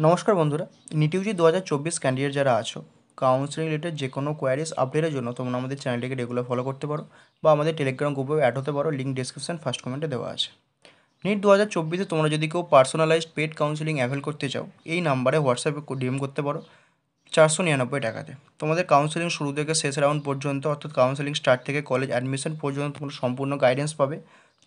নমস্কার বন্ধুরা, NEET Yuji 2024 candidate যারা আছো, কাউন্সেলিং রিলেটেড যে কোনো কোয়ারিজ আপডেটের জন্য তোমরা আমাদের চ্যানেলটিকে রেগুলার ফলো করতে পারো বা আমাদের টেলিগ্রাম গ্রুপেও অ্যাড হতে পারো। লিঙ্ক ডিসক্রিপশন ফার্স্ট কমেন্টে দেওয়া আছে। নিট 2024-এ তোমরা যদি কেউ পার্সোনালাইজড পেড কাউন্সেলিং অ্যাভেল করতে চাও, এই নাম্বারে হোয়াটসঅ্যাপে ডিএম করতে পারো 499 টাকাতে। তোমাদের কাউন্সেলিং শুরু থেকে শেষ রাউন্ড পর্যন্ত, অর্থাৎ কাউন্সেলিং স্টার্ট থেকে কলেজ অ্যাডমিশন পর্যন্ত তোমরা সম্পূর্ণ গাইডেন্স পাবে।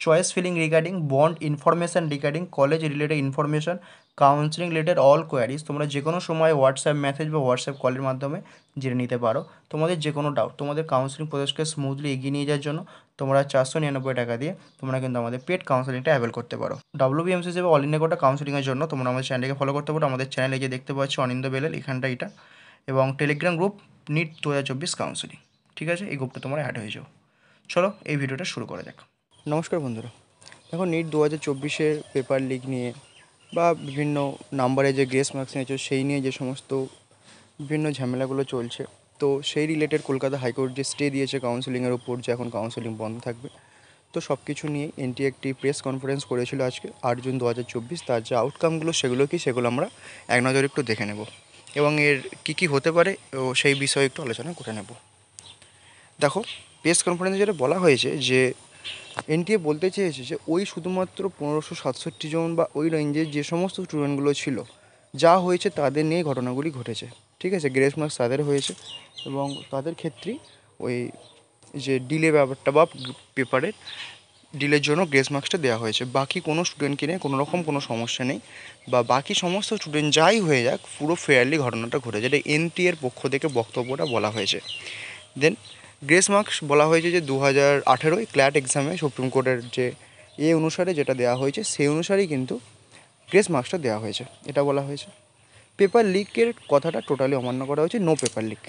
Choice filling regarding bond information, regarding college related information, counselling related all queries তোমরা যে কোনো সময় হোয়াটসঅ্যাপ মেসেজ বা হোয়াটসঅ্যাপ কলের মাধ্যমে জেনে নিতে পারো। তোমাদের যে কোনো ডাউট, তোমাদের কাউন্সেলিং প্রসেসকে স্মুথলি এগিয়ে নিয়ে যাওয়ার জন্য তোমরা 499 টাকা দিয়ে তোমরা কিন্তু আমাদের পেড কাউন্সেলিংটা অ্যাভেল করতে পারো। WBMC হিসেবে অল ইন্ডিয়া কোটা কাউন্সেলিংয়ের জন্য তোমরা আমাদের চ্যানেলকে ফলো করতে পারো। আমাদের চ্যানেলে যে দেখতে পাচ্ছ অনিন্দ বেলেল, এখানটা এটা, এবং টেলিগ্রাম গ্রুপ নিট 2024 কাউন্সেলিং। ঠিক আছে, এই গ্রুপটা তোমরা অ্যাড হয়ে যাও। চলো এই ভিডিওটা শুরু করা যাক। নমস্কার বন্ধুরা, এখন নিট 2024-এর পেপার লিক নিয়ে বা বিভিন্ন নাম্বারে যে গ্রেস মার্কস নিয়েছে সেই নিয়ে যে সমস্ত বিভিন্ন ঝামেলাগুলো চলছে, তো সেই রিলেটেড কলকাতা হাইকোর্ট যে স্টে দিয়েছে কাউন্সেলিংয়ের উপর, যে এখন কাউন্সেলিং বন্ধ থাকবে, তো সব কিছু নিয়ে এনটি একটি প্রেস কনফারেন্স করেছিল আজকে 8 জুন 2024। তার যে আউটকামগুলো সেগুলো কি, সেগুলো আমরা এক নজরে একটু দেখে নেব এবং এর কী কী হতে পারে ও সেই বিষয়ে একটু আলোচনা করে নেব। দেখো, প্রেস কনফারেন্সে যেটা বলা হয়েছে যে এনটিএ বলতে চেয়েছে যে ওই শুধুমাত্র 1567 জন বা ওই রেঞ্জের যে সমস্ত স্টুডেন্টগুলো ছিল, যা হয়েছে তাদের নিয়েই ঘটনাগুলি ঘটেছে। ঠিক আছে, গ্রেস মার্কস তাদের হয়েছে এবং তাদের ক্ষেত্রেই ওই যে ডিলে ব্যাপারটা বা পেপারের ডিলের জন্য গ্রেস মার্কসটা দেওয়া হয়েছে। বাকি কোনো স্টুডেন্টকে নিয়ে কোনো রকম কোনো সমস্যা নেই, বা বাকি সমস্ত স্টুডেন্ট যাই হয়ে যাক, পুরো ফেয়ারলি ঘটনাটা ঘটেছে, এটা এনটিএর পক্ষ থেকে বক্তব্যটা বলা হয়েছে। দেন গ্রেস মার্কস বলা হয়েছে যে 2018 ক্ল্যাট এক্সামে সুপ্রিম কোর্টের যে অনুসারে যেটা দেওয়া হয়েছে সেই অনুসারেই কিন্তু গ্রেস মার্কসটা দেওয়া হয়েছে, এটা বলা হয়েছে। পেপার লিকের কথাটা টোটালি অমান্য করা হয়েছে, নো পেপার লিক।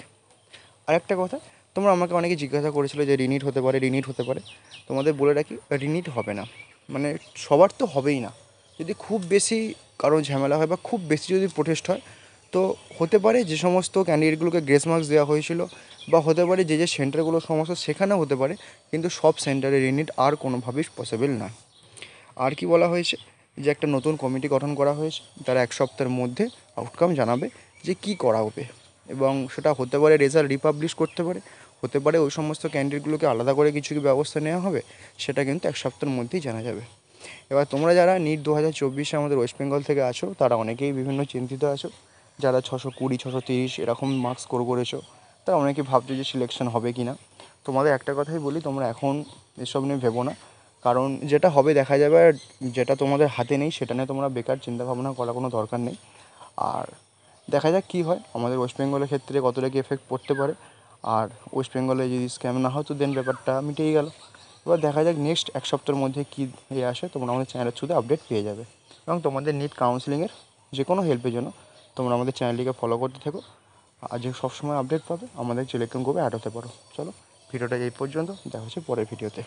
আরেকটা কথা, তোমরা আমাকে অনেকে জিজ্ঞাসা করেছিল যে রিনিট হতে পারে, রিনিট হতে পারে। তোমাদের বলে রাখি, রিনিট হবে না, মানে সবার তো হবেই না। যদি খুব বেশি কারো ঝামেলা হয় বা খুব বেশি যদি প্রোটেস্ট হয়, তো হতে পারে যে সমস্ত ক্যান্ডিডেটগুলোকে গ্রেস মার্কস দেওয়া হয়েছিল, বা হতে পারে যে যে সেন্টারগুলো সমস্যা সেখানেও হতে পারে, কিন্তু সব সেন্টারে রিনিট আর কোনোভাবেই পসিবল না। আর কি বলা হয়েছে, যে একটা নতুন কমিটি গঠন করা হয়েছে, তারা 1 সপ্তাহের মধ্যে আউটকাম জানাবে যে কী করা হবে, এবং সেটা হতে পারে রেজাল্ট রিপাবলিশ করতে পারে, হতে পারে ওই সমস্ত ক্যান্ডিডেটগুলোকে আলাদা করে কিছু কি ব্যবস্থা নেওয়া হবে, সেটা কিন্তু 1 সপ্তাহের মধ্যেই জানা যাবে। এবার তোমরা যারা নিট 2024-এ আমাদের ওয়েস্ট বেঙ্গল থেকে আছো, তারা অনেকেই বিভিন্ন চিন্তিত আছো। যারা 620, 630 এরকম মার্কস স্কোর করেছো, তারা অনেকেই ভাবছো যে সিলেকশন হবে কি না। তোমাদের একটা কথাই বলি, তোমরা এখন এসব নিয়ে ভেবো না, কারণ যেটা হবে দেখা যাবে, আর যেটা তোমাদের হাতে নেই সেটা নিয়ে তোমরা বেকার চিন্তাভাবনা করার কোনো দরকার নেই। আর দেখা যাক কী হয়, আমাদের ওয়েস্ট বেঙ্গলের ক্ষেত্রে কতটা কি এফেক্ট পড়তে পারে। আর ওয়েস্ট বেঙ্গলে যদি স্ক্যাম না হয় তো দেন ব্যাপারটা মিটেই গেল। এবার দেখা যাক নেক্সট 1 সপ্তাহের মধ্যে কী আসে, তোমরা আমাদের চ্যানেলের থ্রুতে আপডেট পেয়ে যাবে। এবং তোমাদের নিট কাউন্সেলিংয়ের যে কোনো হেল্পের জন্য তোমরা আমাদের চ্যানেলটিকে ফলো করতে থেকো, আর যে সবসময় আপডেট পাবে আমাদের টেলিগ্রাম গ্রুপে অ্যাড হতে পারো। চলো, ভিডিওটা এই পর্যন্ত, দেখা হচ্ছে পরের ভিডিওতে।